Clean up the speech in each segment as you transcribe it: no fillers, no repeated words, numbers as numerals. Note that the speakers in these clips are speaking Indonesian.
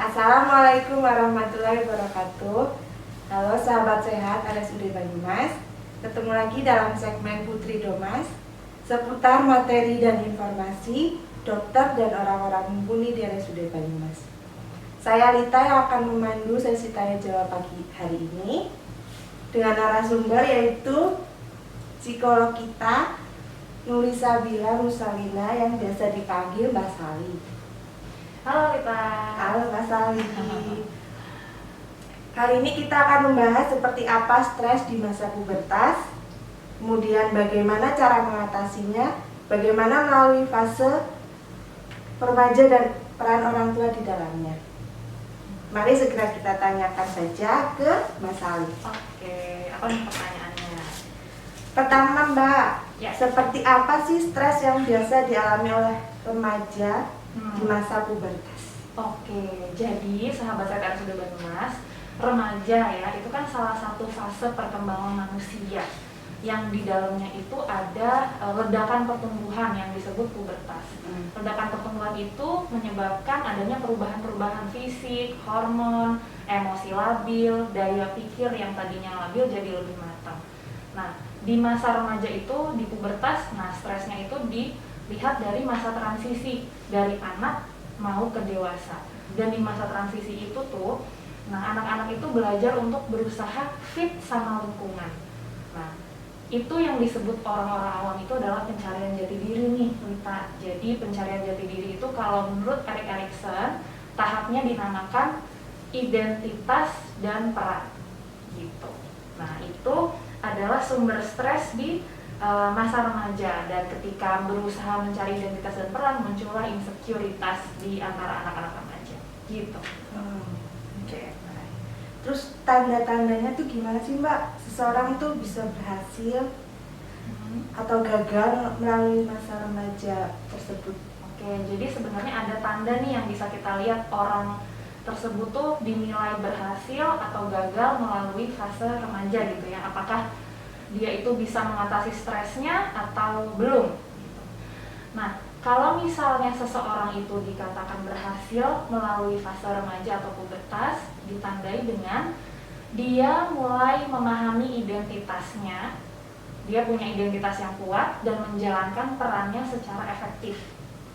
Assalamualaikum warahmatullahi wabarakatuh. Halo sahabat sehat RSUD Banyumas. Ketemu lagi dalam segmen Putri Domas seputar materi dan informasi dokter dan orang-orang mumpuni di RSUD Banyumas. Saya Lita yang akan memandu sesi tanya jawab pagi hari ini dengan narasumber yaitu psikolog kita Nurisabila Musalina yang biasa dipanggil Mbak Sali. Halo Lita. Halo Mbak Sali. Kali ini kita akan membahas seperti apa stres di masa pubertas, kemudian bagaimana cara mengatasinya, bagaimana melalui fase remaja dan peran orang tua di dalamnya. Mari segera kita tanyakan saja ke Mbak Sali. Oke, apa nih pertanyaannya? Pertama Mbak, Ya. seperti apa sih stres yang biasa dialami oleh remaja di masa pubertas? Oke, jadi sahabat saya sudah Banyumas, remaja ya, itu kan salah satu fase perkembangan manusia yang di dalamnya itu ada ledakan pertumbuhan yang disebut pubertas. Ledakan pertumbuhan itu menyebabkan adanya perubahan-perubahan fisik, hormon, emosi labil, daya pikir yang tadinya labil jadi lebih matang. Nah, di masa remaja itu, di pubertas, nah stresnya itu dilihat dari masa transisi dari anak mau ke dewasa. Dan di masa transisi itu tuh, nah anak-anak itu belajar untuk berusaha fit sama lingkungan. Nah, itu yang disebut orang-orang awam itu adalah pencarian jati diri nih, Lita. Jadi pencarian jati diri itu kalau menurut Erik Erikson, tahapnya dinamakan identitas dan peran gitu. Nah, itu adalah sumber stres di masa remaja, dan ketika berusaha mencari identitas dan peran muncullah insekuritas di antara anak-anak remaja gitu. Oke. Terus tanda-tandanya tuh gimana sih Mbak? Seseorang tuh bisa berhasil atau gagal melalui masa remaja tersebut? Oke, jadi sebenarnya ada tanda nih yang bisa kita lihat orang tersebut tuh dinilai berhasil atau gagal melalui fase remaja gitu ya. Apakah dia itu bisa mengatasi stresnya atau belum gitu. Nah, kalau misalnya seseorang itu dikatakan berhasil melalui fase remaja atau pubertas, ditandai dengan dia mulai memahami identitasnya, dia punya identitas yang kuat dan menjalankan perannya secara efektif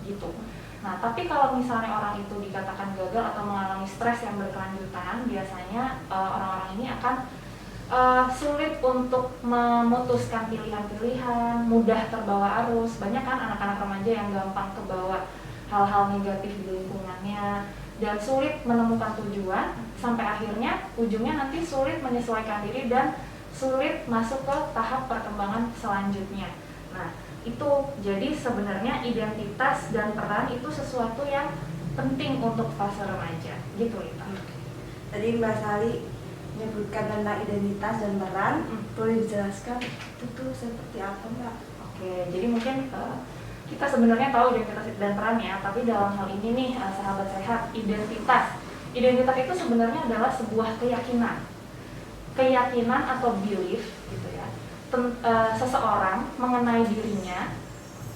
gitu. Nah, tapi kalau misalnya orang itu dikatakan gagal atau mengalami stres yang berkelanjutan, biasanya orang-orang ini akan sulit untuk memutuskan pilihan-pilihan, mudah terbawa arus. Banyak kan anak-anak remaja yang gampang kebawa hal-hal negatif di lingkungannya dan sulit menemukan tujuan, sampai akhirnya ujungnya nanti sulit menyesuaikan diri dan sulit masuk ke tahap perkembangan selanjutnya. Nah, itu jadi sebenarnya identitas dan peran itu sesuatu yang penting untuk fase remaja gitu Lita. Tadi Mbak Sali menyebutkan tentang identitas dan peran, boleh dijelaskan itu tuh seperti apa Mbak? Oke, jadi mungkin kita sebenarnya tahu identitas dan peran ya, tapi dalam hal ini nih sahabat sehat, identitas itu sebenarnya adalah sebuah keyakinan atau belief gitu ya. Seseorang mengenai dirinya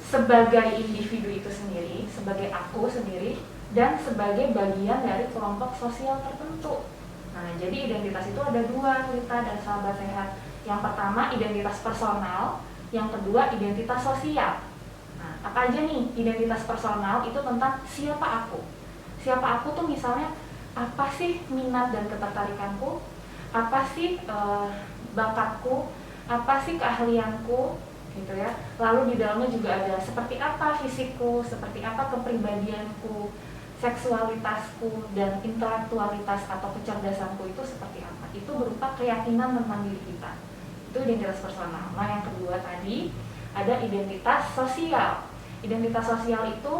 sebagai individu itu sendiri, sebagai aku sendiri, dan sebagai bagian dari kelompok sosial tertentu. Nah, jadi identitas itu ada dua, Lita dan sahabat sehat. Yang pertama identitas personal, yang kedua identitas sosial. Nah, apa aja nih identitas personal itu tentang siapa aku. Siapa aku tuh misalnya apa sih minat dan ketertarikanku, apa sih bakatku, apa sih keahlianku gitu ya. Lalu di dalamnya juga ada seperti apa fisikku, seperti apa kepribadianku, seksualitasku, dan intelektualitas atau kecerdasanku itu seperti apa. Itu berupa keyakinan tentang diri kita. Itu identitas personal. Nah, yang kedua tadi ada identitas sosial. Identitas sosial itu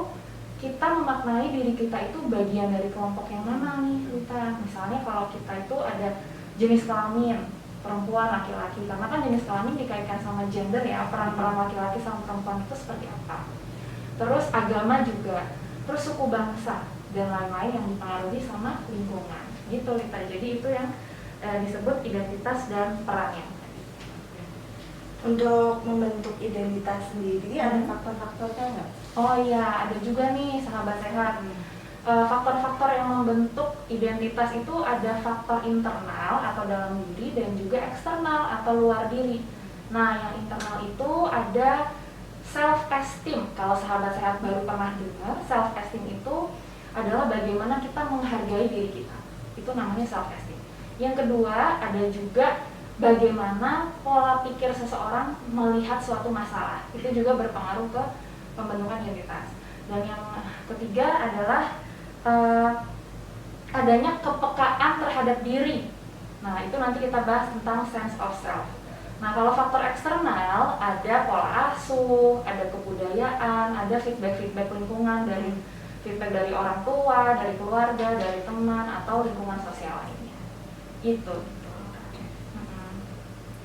kita memaknai diri kita itu bagian dari kelompok yang mana nih Lita. Misalnya kalau kita itu ada jenis kelamin perempuan, laki-laki, karena kan jenis kelamin dikaitkan sama gender ya, peran-peran laki-laki sama perempuan itu seperti apa. Terus agama juga, terus suku bangsa dan lain-lain yang dipengaruhi sama lingkungan gitu Lita. Jadi itu yang disebut identitas dan peran yang tadi. Untuk membentuk identitas sendiri ada faktor-faktornya nggak? Oh iya, ada juga nih sahabat sehat. faktor-faktor yang membentuk identitas itu ada faktor internal atau dalam diri dan juga eksternal atau luar diri. Nah, yang internal itu ada self esteem. Kalau sahabat sehat baru pernah dengar, self esteem itu adalah bagaimana kita menghargai diri kita. Itu namanya self esteem. Yang kedua, ada juga bagaimana pola pikir seseorang melihat suatu masalah. Itu juga berpengaruh ke pembentukan identitas. Dan yang ketiga adalah adanya kepekaan terhadap diri. Nah, itu nanti kita bahas tentang sense of self. Nah, kalau faktor eksternal ada pola asuh, ada kebudayaan, ada feedback lingkungan, dari feedback dari orang tua, dari keluarga, dari teman atau lingkungan sosial lainnya. Itu.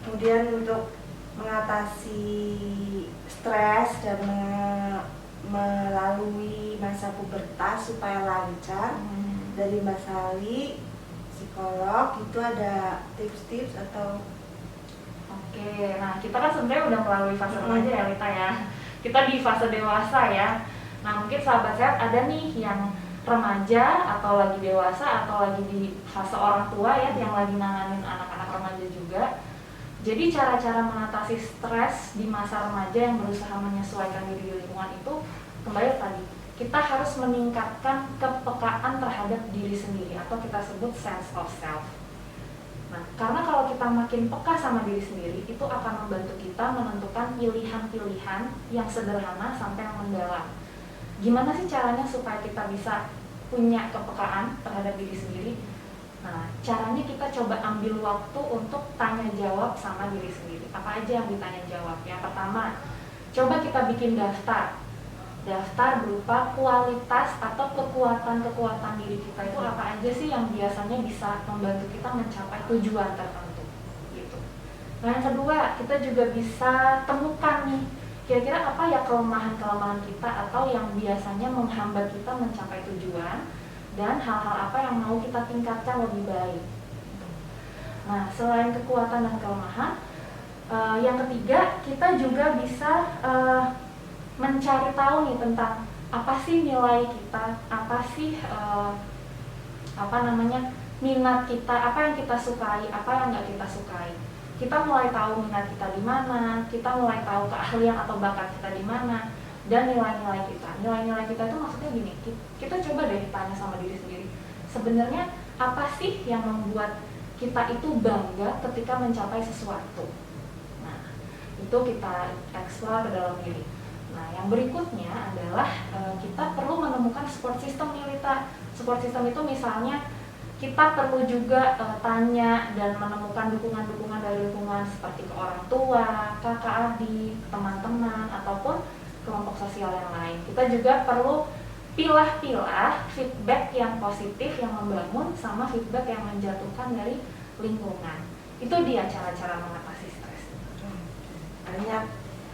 Kemudian untuk mengatasi stres dan melalui masa pubertas supaya lancar, dari Mbak Sali, psikolog, itu ada tips-tips atau? Oke, nah kita kan sebenarnya udah melalui fase remaja ya Lita ya. Kita di fase dewasa ya. Nah mungkin sahabat sehat ada nih yang remaja atau lagi dewasa atau lagi di fase orang tua ya, yang lagi nanganin anak-anak remaja juga. Jadi cara-cara mengatasi stres di masa remaja yang berusaha menyesuaikan diri di lingkungan itu kembali tadi, kita harus meningkatkan kepekaan terhadap diri sendiri atau kita sebut sense of self. Nah, karena kalau kita makin peka sama diri sendiri, itu akan membantu kita menentukan pilihan-pilihan yang sederhana sampai yang mendalam. Gimana sih caranya supaya kita bisa punya kepekaan terhadap diri sendiri? Nah, caranya kita coba ambil waktu untuk tanya jawab sama diri sendiri. Apa aja yang ditanya jawab? Yang pertama, coba kita bikin daftar. Daftar berupa kualitas atau kekuatan-kekuatan diri kita itu apa aja sih yang biasanya bisa membantu kita mencapai tujuan tertentu gitu. Nah, yang kedua, kita juga bisa temukan nih kira-kira apa ya kelemahan-kelemahan kita atau yang biasanya menghambat kita mencapai tujuan, dan hal-hal apa yang mau kita tingkatkan lebih baik. Nah, selain kekuatan dan kelemahan, yang ketiga kita juga bisa mencari tahu nih tentang apa sih nilai kita, apa sih minat kita, apa yang kita sukai, apa yang nggak kita sukai. Kita mulai tahu minat kita di mana, kita mulai tahu keahlian atau bakat kita di mana, dan nilai-nilai kita. Nilai-nilai kita itu maksudnya gini, kita coba deh tanya sama diri sendiri, sebenarnya apa sih yang membuat kita itu bangga ketika mencapai sesuatu. Nah, itu kita eksplor ke dalam diri. Nah, yang berikutnya adalah kita perlu menemukan support system nih Lita. Support system itu misalnya kita perlu juga tanya dan menemukan dukungan-dukungan dari lingkungan seperti ke orang tua, kakak adik, teman-teman, ataupun kelompok sosial yang lain. Kita juga perlu pilah-pilah feedback yang positif yang membangun sama feedback yang menjatuhkan dari lingkungan. Itu dia cara-cara mengatasi stres. Banyak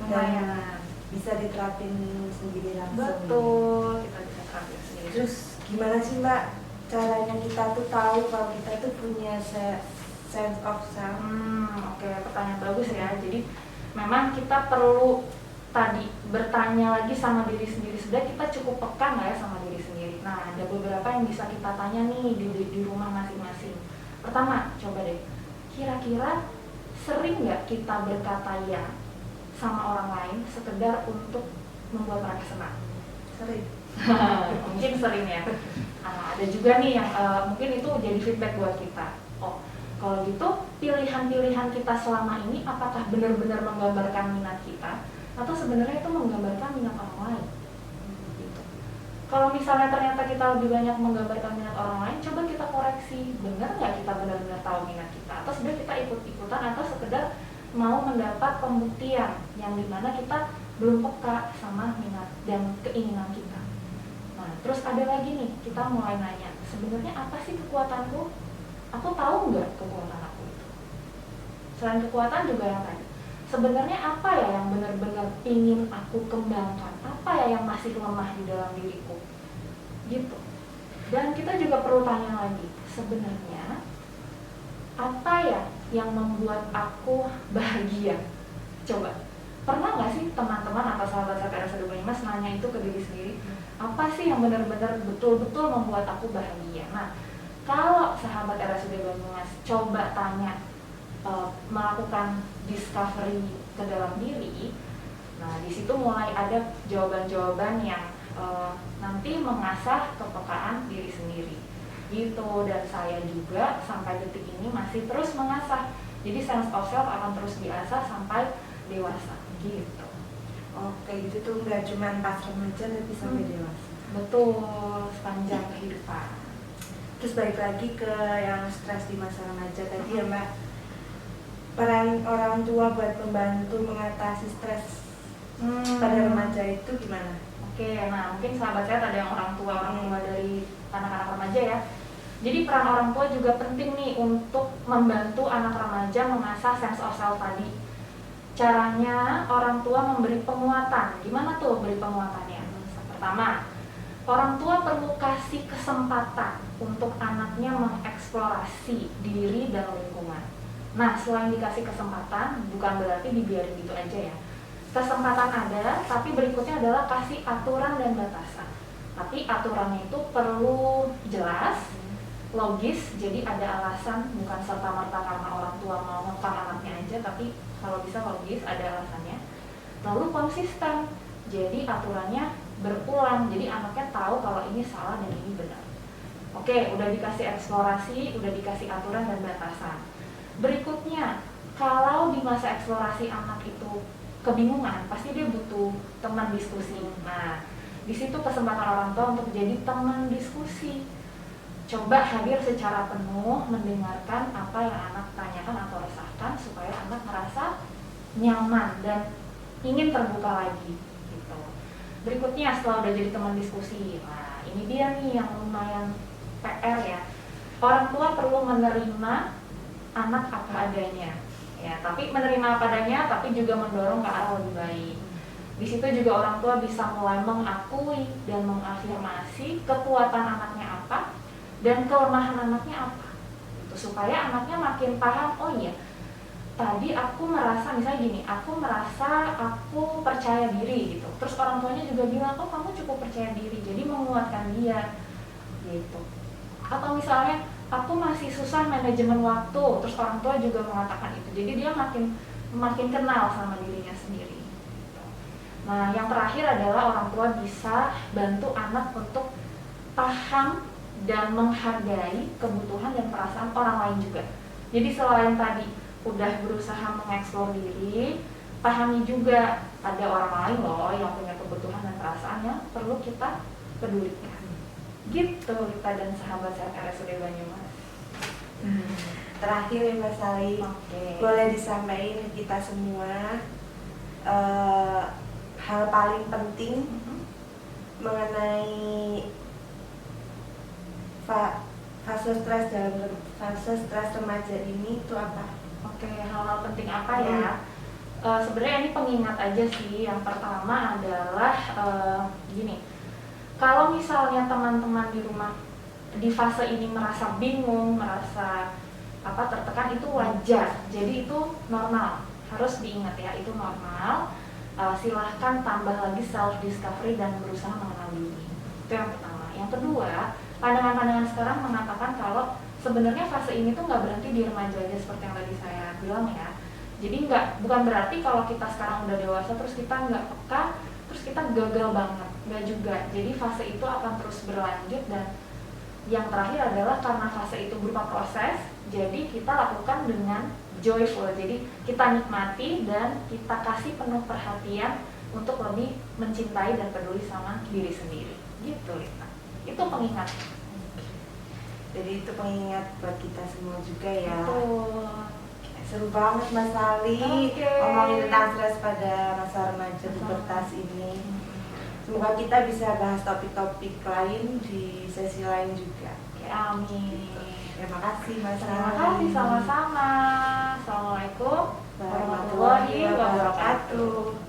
Lumayan. Bisa diterapin sendiri langsung. Betul, kita bisa terapin sendiri. Terus gimana sih Mbak caranya kita tuh tahu kalau kita tuh punya sense of self? Oke, pertanyaan bagus ya. Jadi memang kita perlu tadi bertanya lagi sama diri sendiri. Sebenarnya kita cukup peka nggak ya sama diri sendiri? Nah, ada beberapa yang bisa kita tanya nih di rumah masing-masing. Pertama, coba deh, kira-kira sering nggak kita berkata ya sama orang lain sekedar untuk membuat mereka senang? Sering. Mungkin sering ya. Ada juga nih yang mungkin itu jadi feedback buat kita. Oh, kalau gitu pilihan-pilihan kita selama ini apakah benar-benar menggambarkan minat kita atau sebenarnya itu menggambarkan minat orang lain? Gitu. Kalau misalnya ternyata kita lebih banyak menggambarkan minat orang lain, coba kita koreksi. Benar nggak kita benar-benar tahu minat kita? Atau sebenarnya kita ikut-ikutan atau sekedar mau mendapat pembuktian yang dimana kita belum peka sama minat dan keinginan kita. Nah, terus ada lagi nih, kita mulai nanya, sebenarnya apa sih kekuatanku? Aku tahu nggak kekuatan aku itu? Selain kekuatan juga yang tadi, sebenarnya apa ya yang benar-benar ingin aku kembangkan? Apa ya yang masih lemah di dalam diriku? Gitu. Dan kita juga perlu tanya lagi, sebenarnya apa ya yang membuat aku bahagia? Coba, pernah nggak sih teman-teman atau sahabat-sahabat RSA 25 nanya itu ke diri sendiri? apa sih yang benar-benar betul-betul membuat aku bahagia. Nah, kalau sahabat RSUD Banyumas coba tanya, melakukan discovery ke dalam diri, nah di situ mulai ada jawaban-jawaban yang nanti mengasah kepekaan diri sendiri gitu. Dan saya juga sampai detik ini masih terus mengasah, jadi sense of self akan terus diasah sampai dewasa gitu. Oke, itu tuh nggak cuma pas remaja tapi sampai dewasa. Betul, sepanjang kehidupan. Terus balik lagi ke yang stres di masa remaja tadi ya Mbak, peran orang tua buat membantu mengatasi stres pada remaja itu gimana? Oke, nah mungkin sahabat saya ada yang orang tua dari anak-anak remaja ya. Jadi peran orang tua juga penting nih untuk membantu anak remaja mengasah sense of self tadi. Caranya orang tua memberi penguatan. Gimana tuh beri penguatannya? Pertama, orang tua perlu kasih kesempatan untuk anaknya mengeksplorasi diri dan lingkungan. Nah, selain dikasih kesempatan, bukan berarti dibiarin gitu aja ya. Kesempatan ada, tapi berikutnya adalah kasih aturan dan batasan. Tapi aturannya itu perlu jelas, logis, jadi ada alasan, bukan serta-merta karena orang tua mau ngekang anaknya aja, tapi kalau bisa logis, ada alasannya. Lalu konsisten, jadi aturannya berulang, jadi anaknya tahu kalau ini salah dan ini benar. Oke, udah dikasih eksplorasi, udah dikasih aturan dan batasan. Berikutnya, kalau di masa eksplorasi anak itu kebingungan, pasti dia butuh teman diskusi. Nah, di situ kesempatan orang tua untuk jadi teman diskusi. Coba hadir secara penuh, mendengarkan apa yang anak tanyakan atau resahkan supaya anak merasa nyaman dan ingin terbuka lagi gitu. Berikutnya, setelah udah jadi teman diskusi, nah ini dia nih yang lumayan PR ya. Orang tua perlu menerima anak apa adanya ya, tapi menerima apa adanya tapi juga mendorong ke arah lebih baik. Di situ juga orang tua bisa mulai mengakui dan mengafirmasi kekuatan anaknya apa dan kelemahan anaknya apa gitu, supaya anaknya makin paham, oh iya tadi aku merasa, misalnya gini, aku merasa aku percaya diri gitu, terus orang tuanya juga bilang, oh kamu cukup percaya diri, jadi menguatkan dia gitu. Atau misalnya aku masih susah manajemen waktu, terus orang tua juga mengatakan itu, jadi dia makin kenal sama dirinya sendiri gitu. Nah yang terakhir adalah orang tua bisa bantu anak untuk paham dan menghargai kebutuhan dan perasaan orang lain juga. Jadi selain tadi udah berusaha mengeksplor diri, pahami juga ada orang lain loh yang punya kebutuhan dan perasaan yang perlu kita pedulikan. Gitu Rita dan sahabat saya RSUD Banyumas. Terakhir ya Mbak Sali, boleh disampaikan ke kita semua hal paling penting mengenai fase stres dalam fase stres remaja ini itu apa? Oke, hal-hal penting apa ya? Sebenarnya ini pengingat aja sih. Yang pertama adalah gini, kalau misalnya teman-teman di rumah di fase ini merasa bingung, merasa tertekan, itu wajar. Jadi itu normal, harus diingat ya, itu normal. Silahkan tambah lagi self discovery dan berusaha mengenal diri. Itu yang pertama. Yang kedua, pandangan-pandangan sekarang mengatakan kalau sebenarnya fase ini tuh nggak berhenti di remaja aja seperti yang tadi saya bilang ya. Jadi bukan berarti kalau kita sekarang udah dewasa terus kita nggak peka, terus kita gagal banget, nggak juga. Jadi fase itu akan terus berlanjut, dan yang terakhir adalah karena fase itu berupa proses, jadi kita lakukan dengan joyful. Jadi kita nikmati dan kita kasih penuh perhatian untuk lebih mencintai dan peduli sama diri sendiri. Gitu Rita. Itu pengingat. Jadi itu pengingat buat kita semua juga ya. Betul. Seru banget Mas Sali ngomongin tentang stres pada masa remaja pubertas ini. Semoga kita bisa bahas topik-topik lain di sesi lain juga. Oke, amin. Terima kasih Mas Sali. Terima kasih, sama-sama. Assalamualaikum warahmatullahi wabarakatuh.